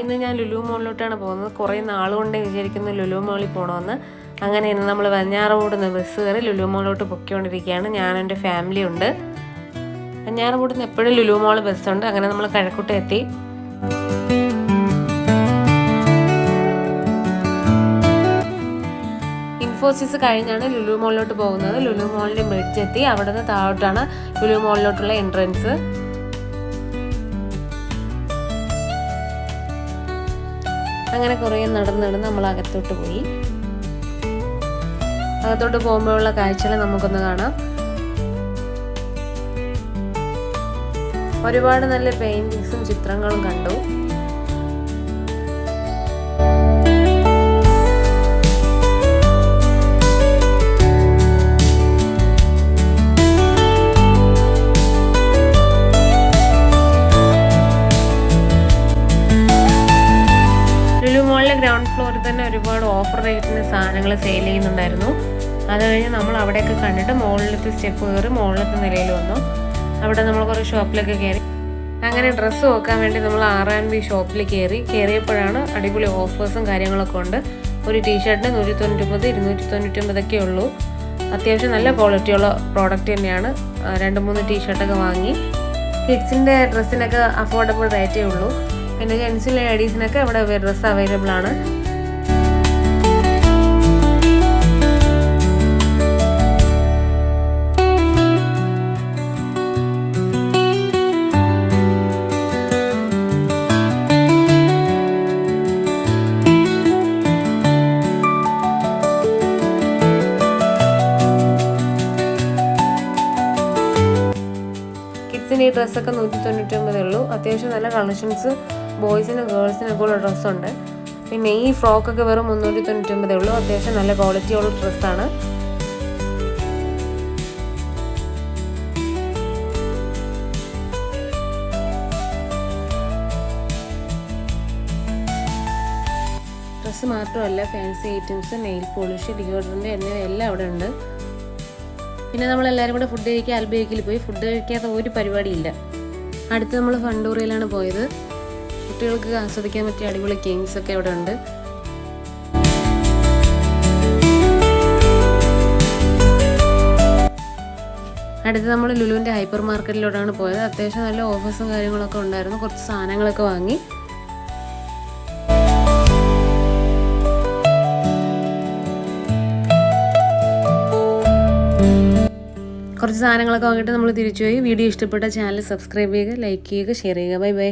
ഇന്ന് ഞാൻ ലുലു മോളിലോട്ടാണ് പോകുന്നത്. കുറേ നാളുകൊണ്ട് വിചാരിക്കുന്നു ലുലു മോളിൽ പോകണമെന്ന്. അങ്ങനെ ഇന്ന് നമ്മൾ വെഞ്ഞാറമൂട് നിന്ന് ബസ് കയറി ലുലു മോളിലോട്ട് പൊയ്ക്കൊണ്ടിരിക്കുകയാണ്. ഞാൻ എൻ്റെ ഫാമിലി ഉണ്ട്. വെഞ്ഞാറമൂട് നിന്ന് എപ്പോഴും ലുലു മോൾ ബസ്സുണ്ട്. അങ്ങനെ നമ്മൾ കഴക്കൂട്ടം എത്തി. ഇൻഫോസിസ് കഴിഞ്ഞാണ് ലുലു മോളിലോട്ട് പോകുന്നത്. ലുലു മോളിൻ്റെ ബ്രിഡ്ജ് എത്തി. അവിടെ നിന്ന് താഴോട്ടാണ് ലുലു മോളിലോട്ടുള്ള എൻട്രൻസ്. അങ്ങനെ കുറേ നടന്ന് നമ്മൾ അകത്തോട്ട് പോയി. അകത്തോട്ട് പോകുമ്പോഴുള്ള കാഴ്ചകൾ നമുക്കൊന്ന് കാണാം. ഒരുപാട് നല്ല പെയിന്റിങ്സും ചിത്രങ്ങളും കണ്ടു. ഗ്രൗണ്ട് ഫ്ലോറിൽ തന്നെ ഒരുപാട് ഓഫർ റേറ്റിന് സാധനങ്ങൾ സെയിൽ ചെയ്യുന്നുണ്ടായിരുന്നു. അത് കഴിഞ്ഞ് നമ്മൾ അവിടെയൊക്കെ കണ്ടിട്ട് മുകളിലത്തെ സ്റ്റെപ്പ് കയറി മുകളിലത്തെ നിലയിൽ വന്നു. അവിടെ നമ്മൾ കുറേ ഷോപ്പിലൊക്കെ കയറി. അങ്ങനെ ഡ്രസ്സ് നോക്കാൻ വേണ്ടി നമ്മൾ R&B ഷോപ്പിൽ കയറിയപ്പോഴാണ് അടിപൊളി ഓഫേഴ്സും കാര്യങ്ങളൊക്കെ ഉണ്ട്. ഒരു ടീഷർട്ടിന് 199, 299 ഉള്ളൂ. അത്യാവശ്യം നല്ല ക്വാളിറ്റിയുള്ള പ്രോഡക്റ്റ് തന്നെയാണ്. 2-3 ടീഷർട്ടൊക്കെ വാങ്ങി. കിഡ്സിൻ്റെ ഡ്രസ്സിനൊക്കെ അഫോർഡബിൾ റേറ്റേ ഉള്ളൂ. പിന്നെ ജെൻസിലെ ലേഡീസിനൊക്കെ ഇവിടെ ഡ്രസ്സ് അവൈലബിൾ ആണ്. കിഡ്സിന് ഈ ഡ്രസ്സൊക്കെ 199 ഉള്ളൂ. അത്യാവശ്യം നല്ല കളക്ഷൻസ് ബോയ്സിനും ഗേൾസിനൊക്കെ ഉള്ള ഡ്രസ്സുണ്ട്. പിന്നെ ഈ ഫ്രോക്കൊക്കെ വെറും 399 ഉള്ളൂ. അത്യാവശ്യം നല്ല ക്വാളിറ്റിയുള്ള ഡ്രസ്സാണ്. ഡ്രസ്സ് മാത്രമല്ല, fancy items, nail polish, deodorant എന്നിവയെല്ലാം അവിടെ ഉണ്ട്. പിന്നെ നമ്മളെല്ലാവരും കൂടെ ഫുഡ് കഴിക്കാൻ അൽബേക്കിൽ പോയി. ഫുഡ് കഴിക്കാത്ത ഒരു പരിപാടിയില്ല. അടുത്ത് നമ്മൾ ഫണ്ടൂറിയിലാണ് പോയത്. കുട്ടികൾക്ക് ആസ്വദിക്കാൻ പറ്റിയ അടിപൊളി ഗെയിംസ് ഒക്കെ അവിടെ ഉണ്ട്. അടുത്ത് നമ്മൾ ലുലുവിൻ്റെ ഹൈപ്പർ മാർക്കറ്റിലോട്ടാണ് പോയത്. അത്യാവശ്യം നല്ല ഓഫേഴ്സും കാര്യങ്ങളൊക്കെ ഉണ്ടായിരുന്നു. കുറച്ച് സാധനങ്ങളൊക്കെ വാങ്ങി. കുറച്ച് സാധനങ്ങളൊക്കെ വാങ്ങിയിട്ട് നമ്മൾ തിരിച്ചു പോയി. വീഡിയോ ഇഷ്ടപ്പെട്ട ചാനൽ സബ്സ്ക്രൈബ് ചെയ്യുക, ലൈക്ക് ചെയ്യുക, ഷെയർ ചെയ്യുക. Bye bye.